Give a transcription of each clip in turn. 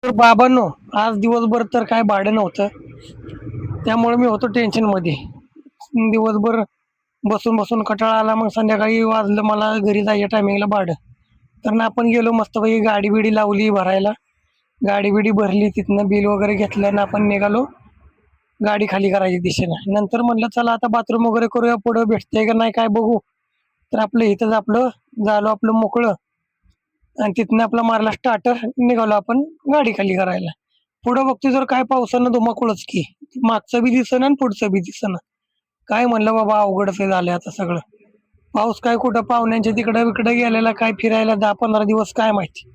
तर बाबांनो, आज दिवसभर तर काय भाडं नव्हतं. त्यामुळे मी होतो टेन्शनमध्ये. दिवसभर बसून कंटाळा आला. मग संध्याकाळी वाजलं मला घरी जायच्या टायमिंगला भाडं. तर ना आपण गेलो मस्तपैकी गाडी-बिडी लावली भरायला. गाडी-बिडी भरली, तिथनं बिल वगैरे घेतलं आणि आपण निघालो गाडी खाली करायची दिशेनं. नंतर म्हणलं चला आता बाथरूम वगैरे करूया, पुढं भेटतंय का नाही काय बघू. तर आपलं इथंच आपलं झालं आपलं मोकळं आणि तिथनं आपला मारला स्टार्टर, निघालो आपण गाडी खाली करायला. पुढं बघतोय तर काय पावसानं धुमाकूळच की. मागचं बी दिसेना आणि पुढचं बी दिसेना. काय म्हणलं बाबा अवघडच आहे झालंय आता सगळं. पाऊस काय कुठं पाहुण्यांच्या तिकडं-बिकडं गेलेला काय फिरायला 10-15 दिवस काय माहिती.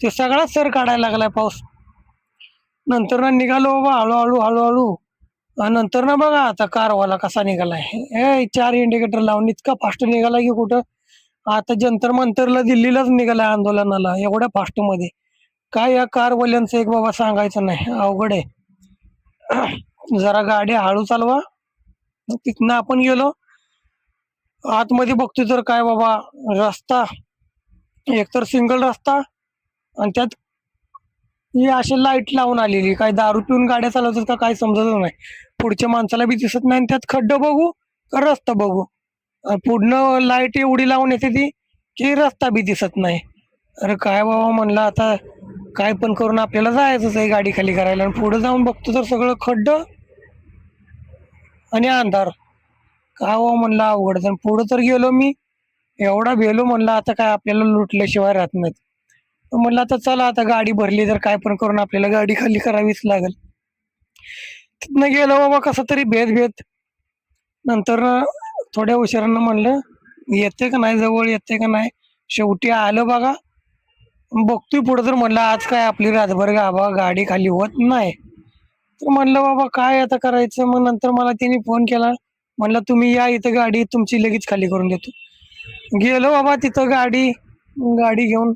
ते सगळाच सर काढायला लागलाय पाऊस. नंतर ना निघालो बाबा हळू-हळू आणि नंतर ना बघा आता कारवाला कसा निघालाय. 4 इंडिकेटर लावून इतका फास्ट निघाला की कुठं आता जंतर मंतरला दिल्लीलाच निघालाय आंदोलनाला एवढ्या फास्टमध्ये. काय या कारवाल्यांचं एक बाबा सांगायचं नाही, अवघड आहे. जरा गाडी हळू चालवा. तिथनं आपण गेलो. आतमध्ये बघतोय तर काय बाबा रस्ता, एकतर सिंगल रस्ता आणि त्यात ही अशी लाईट लावून आलेली. काय दारू पिऊन गाड्या चालवतात का काय समजतच नाही. पुढच्या माणसाला बी दिसत नाही आणि त्यात खड्डं बघू का रस्ता बघू. पुढनं लाईट एवढी लावून येते ती की रस्ता बी दिसत नाही. अरे काय बाबा म्हणलं आता काय पण करून आपल्याला जायचंच आहे गाडी खाली करायला आणि पुढे जाऊन बघतो तर सगळं खड्डं आणि अंधार. काय बाबा म्हणलं अवघड आणि पुढं तर गेलो मी एवढा भेलो म्हणलं आता काय आपल्याला लुटल्याशिवाय राहत नाहीत. तर म्हणलं आता चला आता गाडी भरली तर काय पण करून आपल्याला गाडी खाली करावीच लागेल. तिथनं गेलो बाबा कसं तरी भेत नंतर थोड्या उशिरानं म्हणलं येते का नाही जवळ येते का नाही. शेवटी आलं बघा. बघतोय पुढं तर म्हणलं आज काय आपली रातभर गाभा गाडी खाली होत नाही. तर म्हणलं बाबा काय आता करायचं. मग नंतर मला त्यांनी फोन केला. म्हणलं तुम्ही या इथं गाडी तुमची लगेच खाली करून देतो. गेलो बाबा तिथं गाडी गाडी घेऊन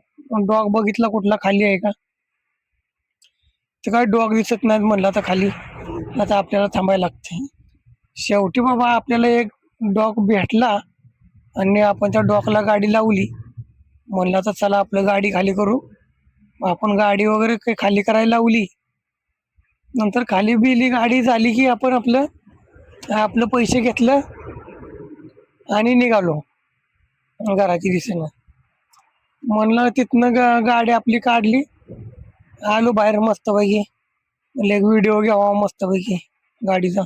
डॉग बघितला कुठला खाली आहे का. तर काय डॉग दिसत नाहीत म्हणलं आता खाली. आता आपल्याला थांबायला लागते. शेवटी बाबा आपल्याला एक डॉग भेटला आणि आपण त्या डॉगला गाडी लावली. म्हणलं आता चला आपलं गाडी खाली करू. आपण गाडी वगैरे काही खाली करायला लावली. नंतर खाली बिली गाडी झाली की आपण आपलं आपलं पैसे घेतलं आणि निघालो घराची दिशेनं. म्हणलं तिथनं गाडी आपली काढली. आलो बाहेर मस्तपैकी. म्हणलं एक व्हिडिओ घ्यावा मस्तपैकी गाडीचा.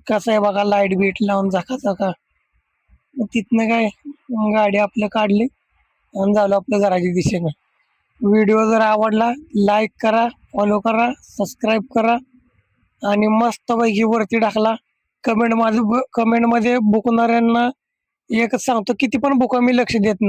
कसं आहे बघा लाईट बीट लावून झाका. मग तिथनं काय गाडी आपलं काढली आणि झालो आपल्या घराच्या दिशेनं. व्हिडिओ जर आवडला लाईक करा, फॉलो करा, सबस्क्राईब करा आणि मस्तपैकी वरती टाकला. कमेंटमध्ये बुकणाऱ्यांना एकच सांगतो किती पण बुका मी लक्ष देत नाही.